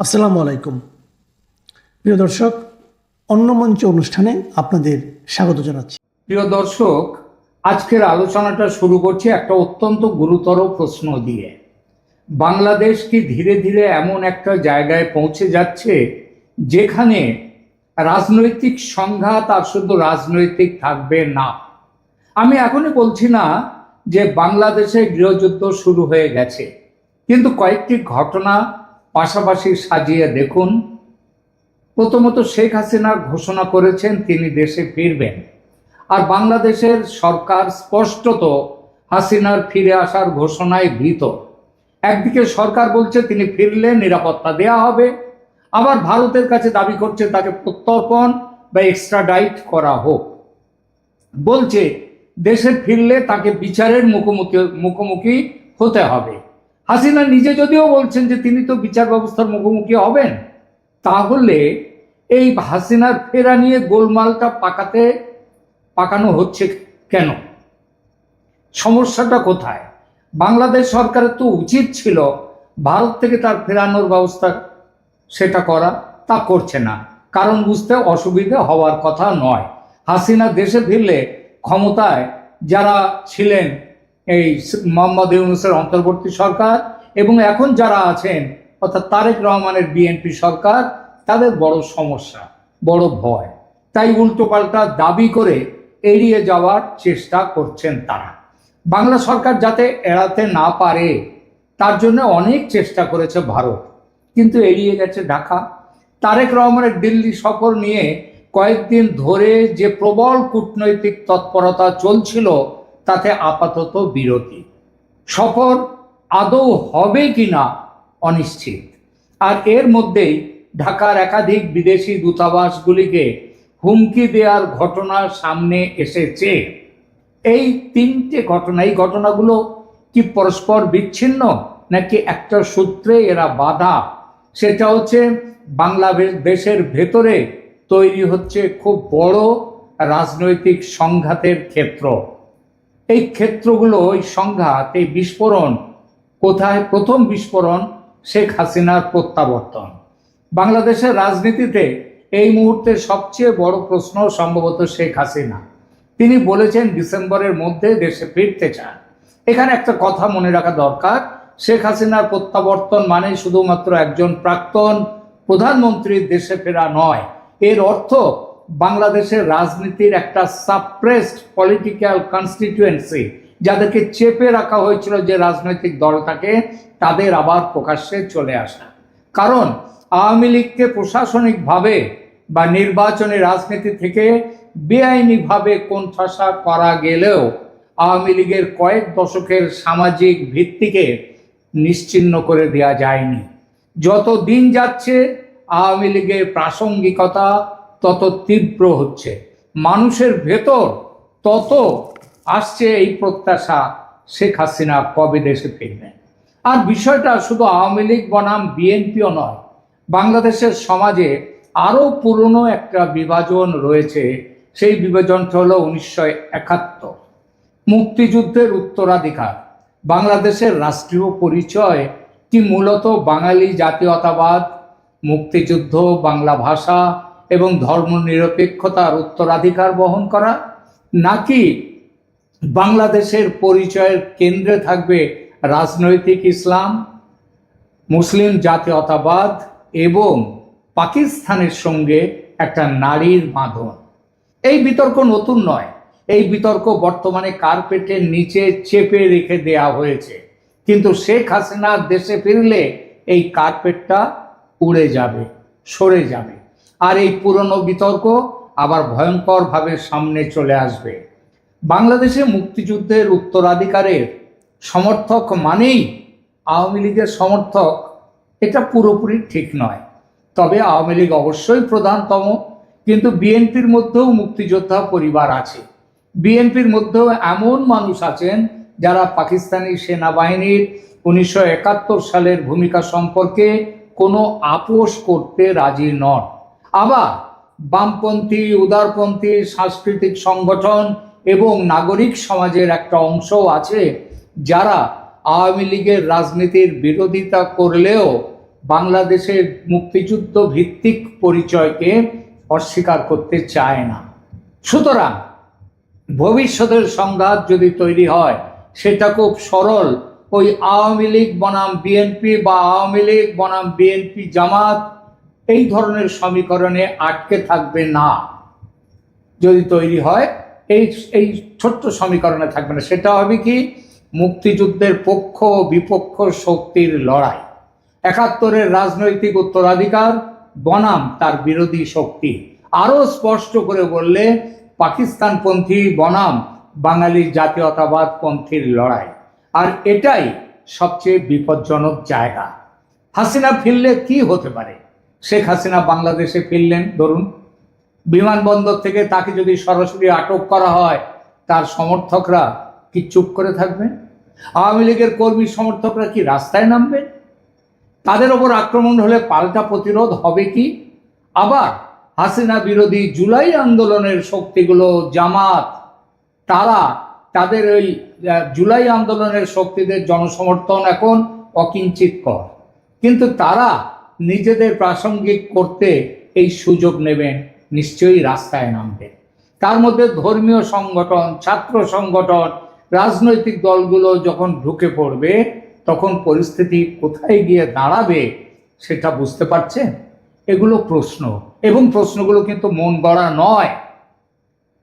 আসসালামু আলাইকুম প্রিয় দর্শক, অন্য মঞ্চ অনুষ্ঠানে আপনাদের স্বাগত জানাচ্ছি। প্রিয় দর্শক, আজকের আলোচনাটা শুরু করছি একটা অত্যন্ত গুরুতর প্রশ্ন দিয়ে। বাংলাদেশ কি ধীরে ধীরে এমন একটা জায়গায় পৌঁছে যাচ্ছে যেখানে রাজনৈতিক সংঘাত আর শুধু রাজনৈতিক থাকবে না? আমি এখনই বলছি না যে বাংলাদেশে গৃহযুদ্ধ শুরু হয়ে গেছে, কিন্তু কয়েকটি ঘটনা পাশাপাশি সাজিয়ে দেখুন। প্রথমত, শেখ হাসিনা ঘোষণা করেছেন তিনি দেশে ফিরবেন, আর বাংলাদেশের সরকার স্পষ্টত হাসিনার ফিরে আসার ঘোষণায় ভীত। একদিকে সরকার বলছে তিনি ফিরলে নিরাপত্তা দেয়া হবে, আবার ভারতের কাছে দাবি করছে তাকে প্রত্যর্পণ বা এক্সট্রাডাইট করা হোক। বলছে দেশে ফিরলে তাকে বিচারের মুখোমুখি হতে হবে। হাসিনা নিজে যদিও বলছেন যে তিনি তো বিচার ব্যবস্থার মুখোমুখি হবেন, তাহলে এই হাসিনার ফেরা নিয়ে গোলমালটা পাকানো হচ্ছে কেন? সমস্যাটা কোথায়? বাংলাদেশ সরকারের তো উচিত ছিল ভারত থেকে তার ফেরানোর ব্যবস্থা সেটা করা, তা করছে না। কারণ বুঝতে অসুবিধা হওয়ার কথা নয়। হাসিনা দেশে ফিরলে ক্ষমতায় যারা ছিলেন এই মোহাম্মদ ইউনূসের অন্তর্বর্তী সরকার এবং এখন যারা আছেন অর্থাৎ তারেক রহমানের বিএনপি সরকার, তাদের বড় সমস্যা, বড় ভয়। তাই উল্টোপাল্টা দাবি করে এড়িয়ে যাওয়ার চেষ্টা করছেন তারা। বাংলা সরকার যাতে এড়াতে না পারে তার জন্য অনেক চেষ্টা করেছে ভারত, কিন্তু এড়িয়ে গেছে ঢাকা। তারেক রহমানের দিল্লি সফর নিয়ে কয়েকদিন ধরে যে প্রবল কূটনৈতিক তৎপরতা চলছিল তাতে আপাতত বিরতি। সফর আদৌ হবে কিনা অনিশ্চিত। আর এর মধ্যেই ঢাকার একাধিক বিদেশি দূতাবাসগুলিকে হুমকি দেওয়ার ঘটনা সামনে এসেছে। এই তিনটে ঘটনা, এই ঘটনাগুলো কি পরস্পর বিচ্ছিন্ন নাকি একটা সূত্রে এরা বাধা? সেটা হচ্ছে বাংলাদেশের ভেতরে তৈরি হচ্ছে খুব বড় রাজনৈতিক সংঘাতের ক্ষেত্র। এই ক্ষেত্রগুলো, এই সংঘাত, এই বিস্ফোরণ কোথায়? প্রথম বিস্ফোরণ শেখ হাসিনার প্রত্যাবর্তন। বাংলাদেশের রাজনীতিতে এই মুহূর্তে সবচেয়ে বড় প্রশ্ন সম্ভবত শেখ হাসিনা। তিনি বলেছেন ডিসেম্বরের মধ্যে দেশে ফিরতে চান। এখানে একটা কথা মনে রাখা দরকার, শেখ হাসিনার প্রত্যাবর্তন মানে শুধুমাত্র একজন প্রাক্তন প্রধানমন্ত্রীর দেশে ফেরা নয়। এর অর্থ বাংলাদেশের রাজনীতির একটা সাপ্রেসড পলিটিক্যাল কনস্টিটিউয়েন্সি, যাদেরকে চেপে রাখা হয়েছিল যে রাজনৈতিক দলটাকে, তাদের আবার প্রকাশ্যে চলে আসা। কারণ আওয়ামী লীগকে প্রশাসনিকভাবে বা নির্বাচনী রাজনীতি থেকে বেআইনিভাবে কোণঠাসা করা গেলেও আওয়ামী লীগের কয়েক দশকের সামাজিক ভিত্তিকে নিশ্চিহ্ন করে দেওয়া যায়নি। যত দিন যাচ্ছে আওয়ামী লীগের প্রাসঙ্গিকতা তত তীব্র হচ্ছে, মানুষের ভেতর তত আসছে এই প্রত্যাশা শেখ হাসিনা কবে দেশে ফিরবেন। আর বিষয়টা শুধু আওয়ামী লীগ বনাম বিএনপিও নয়, বাংলাদেশের সমাজে আরও পুরনো একটা বিভাজন রয়েছে। সেই বিভাজনটা হলো 1971 মুক্তিযুদ্ধের উত্তরাধিকার। বাংলাদেশের রাষ্ট্রীয় পরিচয় কি মূলত বাঙালি জাতীয়তাবাদ, মুক্তিযুদ্ধ, বাংলা ভাষা এবং ধর্মনিরপেক্ষতার উত্তরাধিকার বহন করা, নাকি বাংলাদেশের পরিচয়ের কেন্দ্রে থাকবে রাজনৈতিক ইসলাম, মুসলিম জাতীয়তাবাদ এবং পাকিস্তানের সঙ্গে একটা নারীর বাঁধন? এই বিতর্ক নতুন নয়, এই বিতর্ক বর্তমানে কার্পেটের নিচে চেপে রেখে দেয়া হয়েছে। কিন্তু শেখ হাসিনা দেশে ফিরলে এই কার্পেটটা উড়ে যাবে, সরে যাবে, আর এই পুরনো বিতর্ক আবার ভয়ঙ্করভাবে সামনে চলে আসবে। বাংলাদেশে মুক্তিযুদ্ধের উত্তরাধিকারের সমর্থক মানেই আওয়ামী লীগের সমর্থক, এটা পুরোপুরি ঠিক নয়। তবে আওয়ামী লীগ অবশ্যই প্রধানতম, কিন্তু বিএনপির মধ্যেও মুক্তিযোদ্ধা পরিবার আছে। বিএনপির মধ্যেও এমন মানুষ আছেন যারা পাকিস্তানি সেনাবাহিনীর 1971 সালের ভূমিকা সম্পর্কে কোনো আপোষ করতে রাজি নন। আবার বামপন্থী, উদারপন্থী সাংস্কৃতিক সংগঠন এবং নাগরিক সমাজের একটা অংশও আছে যারা আওয়ামী লীগের রাজনীতির বিরোধিতা করলেও বাংলাদেশের মুক্তিযুদ্ধ ভিত্তিক পরিচয়কে অস্বীকার করতে চায় না। সুতরাং ভবিষ্যতের সংঘাত যদি তৈরি হয় সেটা খুব সরল, ওই আওয়ামী লীগ বনাম বিএনপি বা আওয়ামী লীগ বনাম বিএনপি জামাত এই ধরনের সমীকরণে আটকে থাকবে না। যদি তৈরি হয় এই এই ছোট্ট সমীকরণে থাকবে না, সেটা হবে কি মুক্তিযুদ্ধের পক্ষ বিপক্ষ শক্তির লড়াই, ৭১-এর রাজনৈতিক উত্তরাধিকার বনাম তার বিরোধী শক্তি। আরো স্পষ্ট করে বললে পাকিস্তানপন্থী বনাম বাঙালি জাতীয়তাবাদ পন্থীর লড়াই। আর এটাই সবচেয়ে বিপজ্জনক জায়গা। হাসিনা ফিরলে কি হতে পারে? শেখ হাসিনা বাংলাদেশে ফিরলেন, ধরুন বিমানবন্দর থেকে তাকে যদি সরাসরি আটক করা হয়, তার সমর্থকরা কি চুপ করে থাকবেন? আওয়ামী লীগের কর্মী সমর্থকরা কি রাস্তায় নামবেন? তাদের ওপর আক্রমণ হলে পাল্টা প্রতিরোধ হবে কি? আবার হাসিনা বিরোধী জুলাই আন্দোলনের শক্তিগুলো, জামাত, তারা তাদের ওই জুলাই আন্দোলনের শক্তিদের জনসমর্থন এখন অকিঞ্চিতকর, কিন্তু তারা নিজেদের প্রাসঙ্গিক করতে এই সুযোগ নেবেন, নিশ্চয়ই রাস্তায় নামবেন। তার মধ্যে ধর্মীয় সংগঠন, ছাত্র সংগঠন, রাজনৈতিক দলগুলো যখন ঢুকে পড়বে তখন পরিস্থিতি কোথায় গিয়ে দাঁড়াবে সেটা বুঝতে পারছেন? এগুলো প্রশ্ন, এবং প্রশ্নগুলো কিন্তু মন গড়া নয়,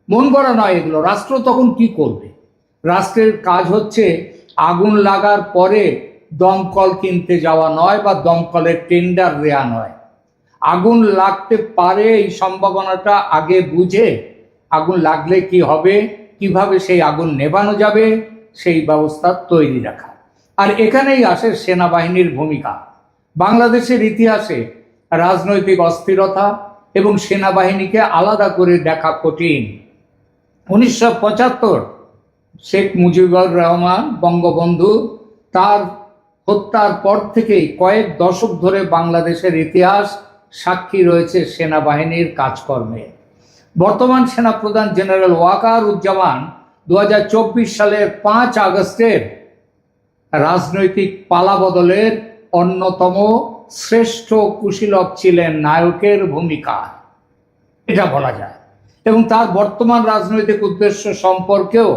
মন গড়া নয় এগুলো। রাষ্ট্র তখন কি করবে? রাষ্ট্রের কাজ হচ্ছে আগুন লাগার পরে দমকল কিনতে যাওয়া নয় বা দমকলের টেন্ডার দেওয়া নয়। আগুন লাগতে পারে এই সম্ভাবনাটা আগে বুঝে আগুন লাগলে কি হবে, কিভাবে সেই আগুন নেভানো যাবে সেই ব্যবস্থা তৈরি রাখা। আর এখানেই আসে সেনাবাহিনীর ভূমিকা। বাংলাদেশের ইতিহাসে রাজনৈতিক অস্থিরতা এবং সেনাবাহিনীকে আলাদা করে দেখা কঠিন। 1975 শেখ মুজিবুর রহমান বঙ্গবন্ধু তার হত্যার পর থেকেই কয়েক দশক ধরে বাংলাদেশের ইতিহাস সাক্ষী রয়েছে সেনাবাহিনীর কাজকর্মে। বর্তমান সেনাপ্রধান জেনারেল ওয়াকার উজ্জামান 2024 সালের 5 আগস্টের রাজনৈতিক পালাবদলের অন্যতম শ্রেষ্ঠ কুশীলব ছিলেন, নায়কের ভূমিকা এটা বলা যায়। এবং তার বর্তমান রাজনৈতিক উদ্দেশ্য সম্পর্কেও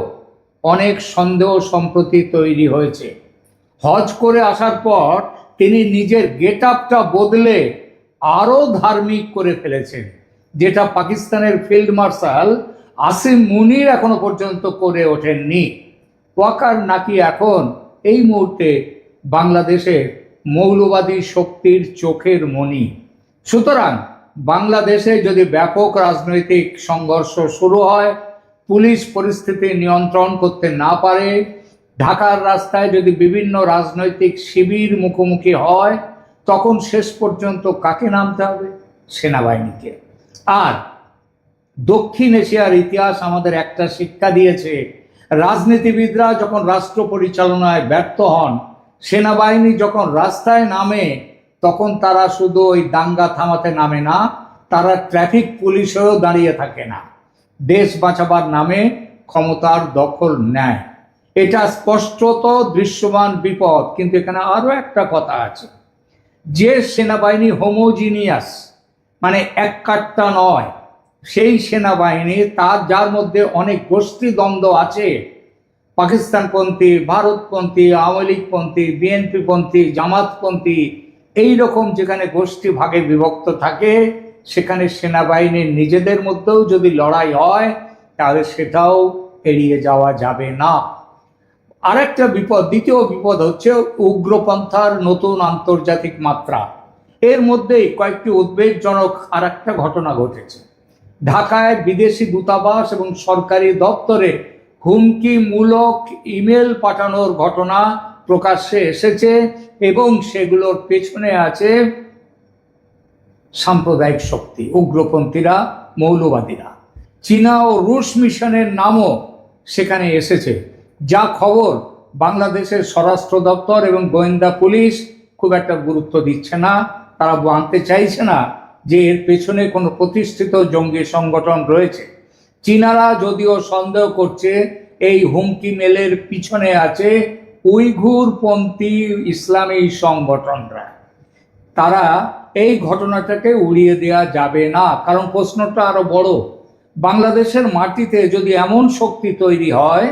অনেক সন্দেহ সম্প্রতি তৈরি হয়েছে। হজ করে আসার পর তিনি নিজের গেট আপটা বদলে আরো ধার্মিক করে ফেলেছেন, যেটা পাকিস্তানের ফিল্ড মার্শাল আসিম মুনির এখনো পর্যন্ত করে ওঠেননি। ওয়াকার নাকি এখন এই মুহূর্তে বাংলাদেশের মৌলবাদী শক্তির চোখের মণি। সুতরাং বাংলাদেশে যদি ব্যাপক রাজনৈতিক সংঘর্ষ শুরু হয়, পুলিশ পরিস্থিতি নিয়ন্ত্রণ করতে না পারে, ঢাকার রাস্তায় যদি বিভিন্ন রাজনৈতিক শিবির মুখোমুখি হয়, তখন শেষ পর্যন্ত কাকে নামতে হবে? সেনাবাহিনীকে। আর দক্ষিণ এশিয়ার ইতিহাস আমাদের একটা শিক্ষা দিয়েছে, রাজনীতিবিদরা যখন রাষ্ট্র পরিচালনায় ব্যর্থ হন, সেনাবাহিনী যখন রাস্তায় নামে তখন তারা শুধু ওই দাঙ্গা থামাতে নামে না, তারা ট্রাফিক পুলিশেও দাঁড়িয়ে থাকে না, দেশ বাঁচাবার নামে ক্ষমতার দখল নেয়। এটা স্পষ্টত দৃশ্যমান বিপদ। কিন্তু এখানে আরো একটা কথা আছে, যে সেনাবাহিনী হোমোজিনিয়াস মানে এক কাট্টা নয়, সেই সেনাবাহিনী তার যার মধ্যে অনেক গোষ্ঠী দ্বন্দ্ব আছে, পাকিস্তানপন্থী, ভারতপন্থী, আওয়ামী লীগপন্থী, বিএনপিপন্থী, জামাতপন্থী, এইরকম যেখানে গোষ্ঠী ভাগে বিভক্ত থাকে, সেখানে সেনাবাহিনীর নিজেদের মধ্যেও যদি লড়াই হয় তাহলে সেটাও এড়িয়ে যাওয়া যাবে না। আরেকটা বিপদ, দ্বিতীয় বিপদ হচ্ছে উগ্রপন্থার নতুন আন্তর্জাতিক মাত্রা। এর মধ্যেই কয়েকটি উদ্বেগজনক আর একটা ঘটনা ঘটেছে। ঢাকায় বিদেশি দূতাবাস এবং সরকারি দপ্তরে হুমকিমূলক ইমেল পাঠানোর ঘটনা প্রকাশ্যে এসেছে এবং সেগুলোর পেছনে আছে সাম্প্রদায়িক শক্তি, উগ্রপন্থীরা, মৌলবাদীরা। চীনা ও রুশ মিশনের নামও সেখানে এসেছে। যা খবর, বাংলাদেশের স্বরাষ্ট্র দপ্তর এবং গোয়েন্দা পুলিশ খুব একটা গুরুত্ব দিচ্ছে না, তারা মানতে চাইছে না যে এর পেছনে কোনো প্রতিষ্ঠিত জঙ্গি সংগঠন রয়েছে। চীনারা যদিও সন্দেহ করছে এই হুমকি মেলের পিছনে আছে উইঘুরপন্থী ইসলামী সংগঠনরা। তারা এই ঘটনাটাকে উড়িয়ে দেওয়া যাবে না, কারণ প্রশ্নটা আরো বড়। বাংলাদেশের মাটিতে যদি এমন শক্তি তৈরি হয়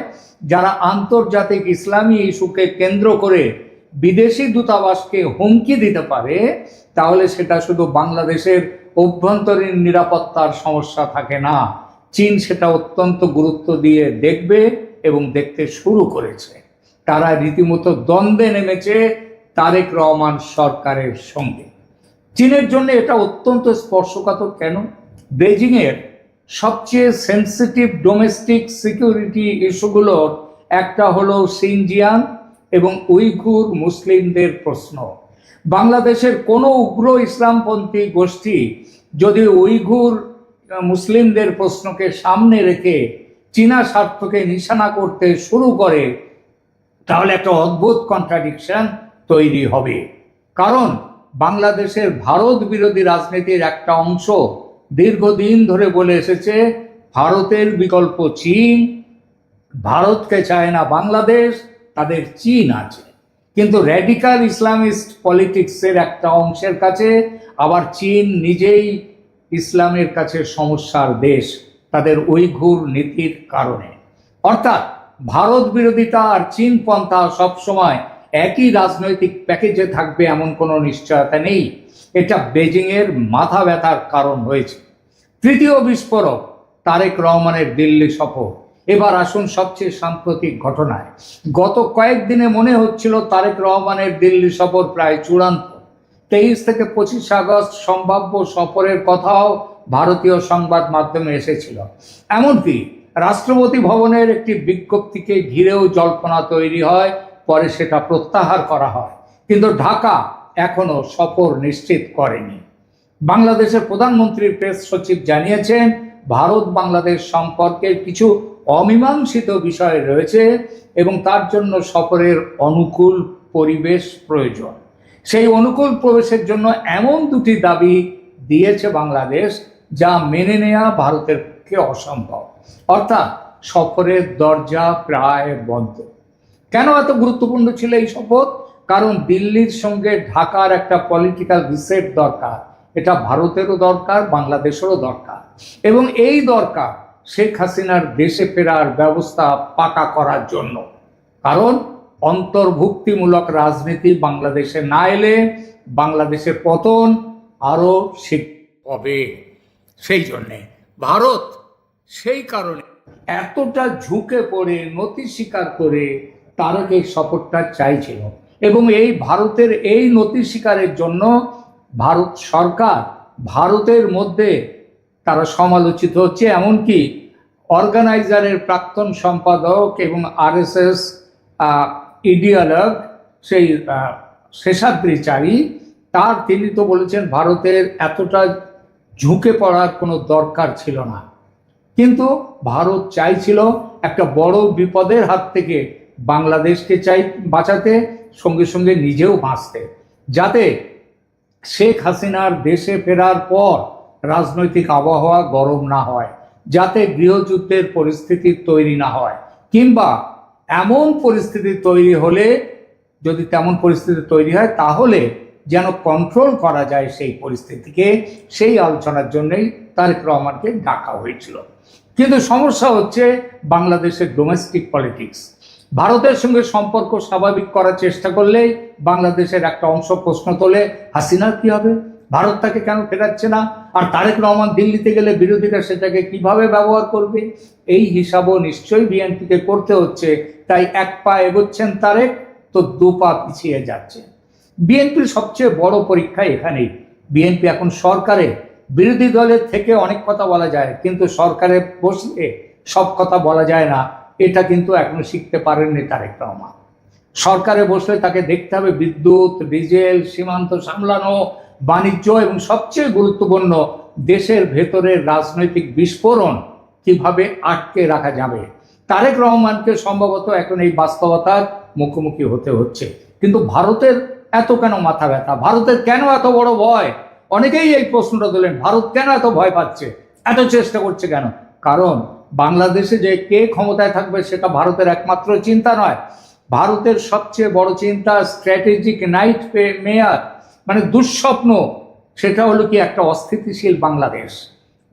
যারা আন্তর্জাতিক ইসলামী ইস্যুকে কেন্দ্র করে বিদেশি দূতাবাসকে হুমকি দিতে পারে, তাহলে সেটা শুধু বাংলাদেশের অভ্যন্তরীণ নিরাপত্তার সমস্যা থাকে না, চীন সেটা অত্যন্ত গুরুত্ব দিয়ে দেখবে এবং দেখতে শুরু করেছে। তারা রীতিমতো দ্বন্দ্বে নেমেছে তারেক রহমান সরকারের সঙ্গে। চীনের জন্য এটা অত্যন্ত স্পর্শকাতর। কেন? বেজিংয়ের সবচেয়ে সেন্সিটিভ ডোমেস্টিক সিকিউরিটি ইস্যুগুলোর একটা হলো সিনজিয়াং এবং উইঘুর মুসলিমদের প্রশ্ন। বাংলাদেশের কোনো উগ্র ইসলামপন্থী গোষ্ঠী যদি উইঘুর মুসলিমদের প্রশ্নকে সামনে রেখে চীনা স্বার্থকে নিশানা করতে শুরু করে, তাহলে একটা অদ্ভুত কন্ট্রাডিকশন তৈরি হবে। কারণ বাংলাদেশের ভারত বিরোধী রাজনীতির একটা অংশ দীর্ঘদিন ধরে বলে এসেছে ভারতের বিকল্প চীন, ভারতকে চায় না বাংলাদেশ, তাদের চীন আছে। কিন্তু র্যাডিক্যাল ইসলামিস্ট পলিটিক্সের একটা অংশের কাছে আবার চীন নিজেই ইসলামের কাছে সমস্যার দেশ, তাদের উইঘুর নীতির কারণে। অর্থাৎ ভারত বিরোধিতা আর চীন পন্থা সবসময় একই রাজনৈতিক প্যাকেজে থাকবে এমন কোনো নিশ্চয়তা নেই। এটা বেজিংয়ের মাথা ব্যথার কারণ হয়েছে। তৃতীয় বিস্ফোরক তারেক রহমানের দিল্লি সফর। এবার আসুন সবচেয়ে সাম্প্রতিক ঘটনায়। গত কয়েকদিনে মনে হচ্ছিল তারেক রহমানের দিল্লি সফর প্রায় চূড়ান্ত। 23 থেকে 25 আগস্ট সম্ভাব্য সফরের কথাও ভারতীয় সংবাদ মাধ্যমে এসেছিল। এমনকি রাষ্ট্রপতি ভবনের একটি বিজ্ঞপ্তিকে ঘিরেও জল্পনা তৈরি হয়, পরে সেটা প্রত্যাহার করা হয়। কিন্তু ঢাকা এখনো সফর নিশ্চিত করেনি। বাংলাদেশের প্রধানমন্ত্রীর প্রেস সচিব জানিয়েছেন ভারত বাংলাদেশ সম্পর্কের কিছু অমীমাংসিত বিষয় রয়েছে এবং তার জন্য সফরের অনুকূল পরিবেশ প্রয়োজন। সেই অনুকূল প্রবেশের জন্য এমন দুটি দাবি দিয়েছে বাংলাদেশ যা মেনে নেওয়া ভারতের পক্ষে অসম্ভব। অর্থাৎ সফরের দরজা প্রায় বন্ধ। কেন এত গুরুত্বপূর্ণ ছিল এই সফর? কারণ দিল্লির সঙ্গে ঢাকার একটা পলিটিক্যাল রিসেট দরকার। এটা ভারতেরও দরকার, বাংলাদেশেরও দরকার। এবং এই দরকার শেখ হাসিনার দেশে ফেরার ব্যবস্থা পাকা করার জন্য। কারণ অন্তর্ভুক্তিমূলক রাজনীতি বাংলাদেশে না এলে বাংলাদেশের পতন আরো হবে। সেই জন্যে ভারত সেই কারণে এতটা ঝুঁকে পড়ে নতি স্বীকার করে তারেক এই সফরটা চাইছিল। এবং এই ভারতের এই নতি স্বীকারের জন্য ভারত সরকার ভারতের মধ্যে তারা সমালোচিত হচ্ছে। এমনকি অর্গানাইজারের প্রাক্তন সম্পাদক এবং আরএসএস ইডিওলগ সেই শেষাদ্রিচারী তিনি তো বলেছেন ভারতের এতটা ঝুঁকে পড়ার কোনো দরকার ছিল না। কিন্তু ভারত চাইছিল একটা বড় বিপদের হাত থেকে বাংলাদেশকে বাঁচাতে, সঙ্গে সঙ্গে নিজেও বাঁচতে, যাতে শেখ হাসিনার দেশে ফেরার পর রাজনৈতিক আবহাওয়া গরম না হয়, যাতে গৃহযুদ্ধের পরিস্থিতি তৈরি না হয়, কিংবা এমন পরিস্থিতি তৈরি হলে, যদি তেমন পরিস্থিতি তৈরি হয় তাহলে যেন কন্ট্রোল করা যায় সেই পরিস্থিতিকে। সেই আলোচনার জন্যই তারেক রহমানকে ডাকা হয়েছিল। কিন্তু সমস্যা হচ্ছে বাংলাদেশের ডোমেস্টিক পলিটিক্স। ভারতের সঙ্গে সম্পর্ক স্বাভাবিক করার চেষ্টা করলেই বাংলাদেশের একটা অংশ প্রশ্ন তোলে, হাসিনার কি হবে, ভারত তাকে কেন ফেরাচ্ছে না, আর তারেক রহমান দিল্লিতে গেলে বিরোধীরা সেটাকে কিভাবে ব্যবহার করবে। এই হিসাবও নিশ্চয়ই বিএনপিকে করতে হচ্ছে। তাই এক পা এগোচ্ছেন তারেক, তো দু পা পিছিয়ে যাচ্ছে। বিএনপির সবচেয়ে বড় পরীক্ষা এখানেই। বিএনপি এখন সরকারে, বিরোধী দলের থেকে অনেক কথা বলা যায়, কিন্তু সরকারে বসলে সব কথা বলা যায় না। এটা কিন্তু এখনো শিখতে পারেননি তারেক রহমান। সরকারে বসলে তাকে দেখতে হবে বিদ্যুৎ, ডিজেল, সীমান্ত সামলানো, বাণিজ্য এবং সবচেয়ে গুরুত্বপূর্ণ দেশের ভেতরের রাজনৈতিক বিস্ফোরণ কিভাবে আটকে রাখা যাবে। তারেক রহমানকে সম্ভবত এখন এই বাস্তবতার মুখোমুখি হতে হচ্ছে। কিন্তু ভারতের এত কেন মাথা ব্যথা, ভারতের কেন এত বড় ভয়? অনেকেই এই প্রশ্নটা তোলেন, ভারত কেন এত ভয় পাচ্ছে, এত চেষ্টা করছে কেন? কারণ বাংলাদেশে যে কে ক্ষমতায় থাকবে সেটা ভারতের একমাত্র চিন্তা নয়। ভারতের সবচেয়ে বড় চিন্তা স্ট্র্যাটেজিক নাইট মেয়ার মানে দুঃস্বপ্ন, সেটা হলো কি একটা অস্থিতিশীল বাংলাদেশ।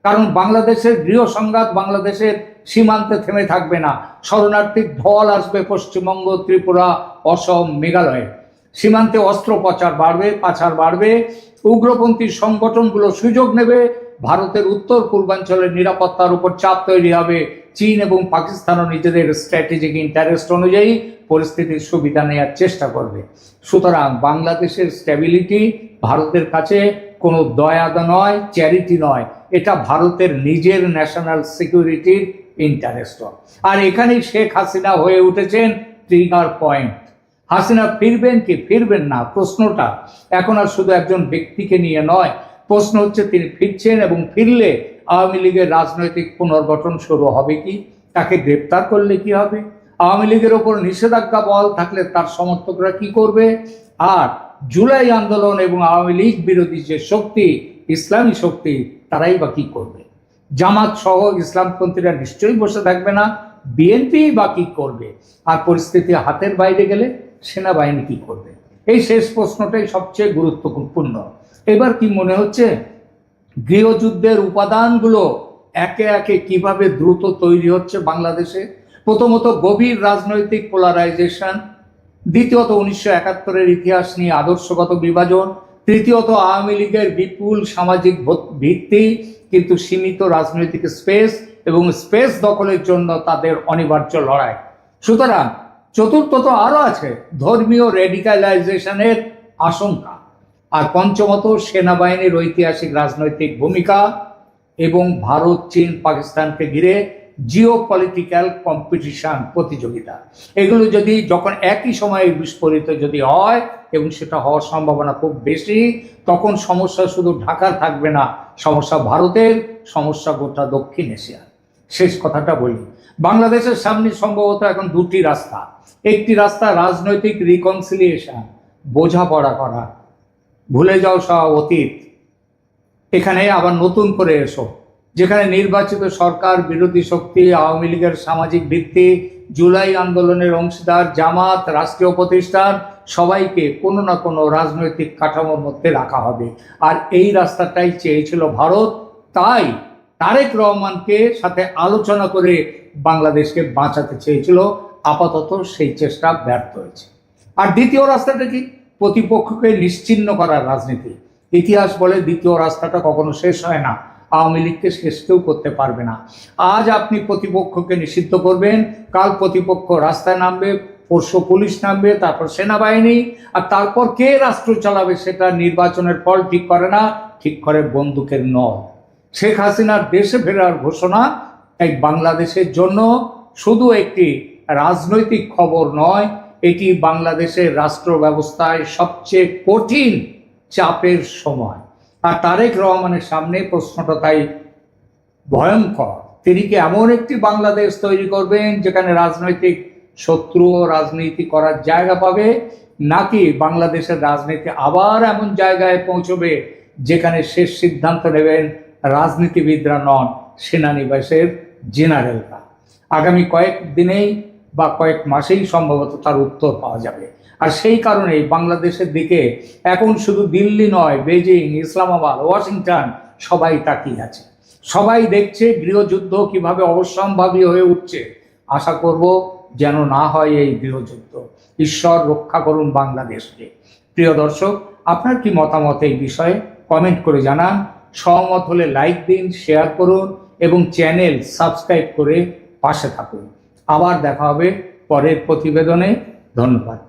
কারণ বাংলাদেশের গৃহ সংঘাত বাংলাদেশের সীমান্তে থেমে থাকবে না। শরণার্থীর ঢল আসবে পশ্চিমবঙ্গ, ত্রিপুরা, অসম, মেঘালয়ে। সীমান্তে অস্ত্র পাচার বাড়বে। উগ্রপন্থী সংগঠনগুলো সুযোগ নেবে। ভারতের উত্তর পূর্বাঞ্চলের নিরাপত্তার উপর চাপ তৈরি হবে। চীন এবং পাকিস্তানও নিজেদের স্ট্র্যাটেজিক ইন্টারেস্ট অনুযায়ী পরিস্থিতির সুবিধা নেওয়ার চেষ্টা করবে। সুতরাং বাংলাদেশের স্ট্যাবিলিটি ভারতের কাছে কোনো দয়াদা নয়, চ্যারিটি নয়, এটা ভারতের নিজের ন্যাশনাল সিকিউরিটির ইন্টারেস্ট। আর এখানেই শেখ হাসিনা হয়ে উঠেছেন ট্রিগার পয়েন্ট। হাসিনা ফিরবেন কি ফিরবেন না, প্রশ্নটা এখন আর শুধু একজন ব্যক্তিকে নিয়ে নয়। প্রশ্ন হচ্ছে তিনি ফিরছেন, এবং ফিরলে আওয়ামী লীগের রাজনৈতিক পুনর্গঠন শুরু হবে কি? তাকে গ্রেপ্তার করলে কি হবে? আওয়ামী লীগের ওপর নিষেধাজ্ঞা বহাল থাকলে তার সমর্থকরা কি করবে? আর জুলাই আন্দোলন এবং আওয়ামী লীগ বিরোধী যে শক্তি, ইসলামী শক্তি, তারাই বা কি করবে? জামাত সহ ইসলামপন্থীরা নিশ্চয়ই বসে থাকবে না। বিএনপি বা কি করবে? আর পরিস্থিতি হাতের বাইরে গেলে সেনাবাহিনী কি করবে? এই শেষ প্রশ্নটাই সবচেয়ে গুরুত্বপূর্ণ। এবার কি মনে হচ্ছে গৃহযুদ্ধের উপাদানগুলো একে একে কিভাবে দ্রুত তৈরি হচ্ছে বাংলাদেশে? প্রথমত গভীর রাজনৈতিক পোলারাইজেশন, দ্বিতীয়ত 1971-এর ইতিহাস নিয়ে আদর্শগত বিভাজন, তৃতীয়ত আওয়ামী লীগের বিপুল সামাজিক ভিত্তি কিন্তু সীমিত রাজনৈতিক স্পেস, এবং স্পেস দখলের জন্য তাদের অনিবার্য লড়াই। সুতরাং চতুর্থত আরো আছে ধর্মীয় রেডিকালাইজেশনের আশঙ্কা। আর পঞ্চমত সেনাবাহিনীর ঐতিহাসিক রাজনৈতিক ভূমিকা এবং ভারত, চীন, পাকিস্তানকে ঘিরে জিও পলিটিক্যাল কম্পিটিশন, প্রতিযোগিতা। এগুলো যদি যখন একই সময়ে বিস্ফোরিত যদি হয়, এবং সেটা হওয়ার সম্ভাবনা খুব বেশি, তখন সমস্যা শুধু ঢাকার থাকবে না, সমস্যা ভারতের, সমস্যা গোটা দক্ষিণ এশিয়া। শেষ কথাটা বলি, বাংলাদেশের সামনে সম্ভবত এখন দুটি রাস্তা। একটি রাস্তা রাজনৈতিক রিকনসিলিয়েশন, বোঝাপড়া করা, ভুলে যাও সব অতীত, এখানে আবার নতুন করে এসো, যেখানে নির্বাচিত সরকার, বিরোধী শক্তি, আওয়ামী লীগের সামাজিক ভিত্তি, জুলাই আন্দোলনের অংশীদার, জামাত, রাষ্ট্রীয় প্রতিষ্ঠান, সবাইকে কোনো না কোনো রাজনৈতিক কাঠামোর মধ্যে রাখা হবে। আর এই রাস্তাটাই চেয়েছিল ভারত। তাই তারেক রহমানকে সাথে আলোচনা করে বাংলাদেশকে বাঁচাতে চেয়েছিল। আপাতত সেই চেষ্টা ব্যর্থ হয়েছে। আর দ্বিতীয় রাস্তাটা কি? প্রতিপক্ষকে নিশ্চিহ্ন করার রাজনীতি। ইতিহাস বলে দ্বিতীয় রাস্তাটা কখনো শেষ হয় না। আওয়ামী লীগকে শেষ কেউ করতে পারবে না। আজ আপনি প্রতিপক্ষকে নিষিদ্ধ করবেন, কাল প্রতিপক্ষ রাস্তায় নামবে, পরশু পুলিশ নামবে, তারপর সেনাবাহিনী, আর তারপর কে রাষ্ট্র চালাবে সেটা নির্বাচনের ফল ঠিক করে না, ঠিক করে বন্দুকের নল। শেখ হাসিনার দেশে ফেরার ঘোষণা এই বাংলাদেশের জন্য শুধু একটি রাজনৈতিক খবর নয়, এটি বাংলাদেশের রাষ্ট্র ব্যবস্থায় সবচেয়ে কঠিন চাপের সময়। আর তারেক রহমানের সামনে প্রশ্নটা তাই ভয়ঙ্কর। তিনি কি এমন একটি বাংলাদেশ তৈরি করবেন যেখানে রাজনৈতিক শত্রু রাজনীতি করার জায়গা পাবে, নাকি বাংলাদেশের রাজনীতি আবার এমন জায়গায় পৌঁছবে যেখানে শেষ সিদ্ধান্ত নেবেন রাজনীতিবিদরা নন, সেনানিবাসের জেনারেলরা? আগামী কয়েক দিনেই বা কয়েক মাসেই সম্ভবত তার উত্তর পাওয়া যাবে। আর সেই কারণেই বাংলাদেশের দিকে এখন শুধু দিল্লি নয়, বেজিং, ইসলামাবাদ, ওয়াশিংটন সবাই তাকিয়ে আছে। সবাই দেখছে গৃহযুদ্ধ কিভাবে অবশ্যম্ভাবী হয়ে উঠছে। আশা করব যেন না হয় এই গৃহযুদ্ধ। ঈশ্বর রক্ষা করুন বাংলাদেশকে। প্রিয় দর্শক, আপনার কি মতামত এই বিষয়ে কমেন্ট করে জানান। সহমত হলে লাইক দিন, শেয়ার করুন এবং চ্যানেল সাবস্ক্রাইব করে পাশে থাকুন। আবার দেখা হবে পরের প্রতিবেদনে। ধন্যবাদ।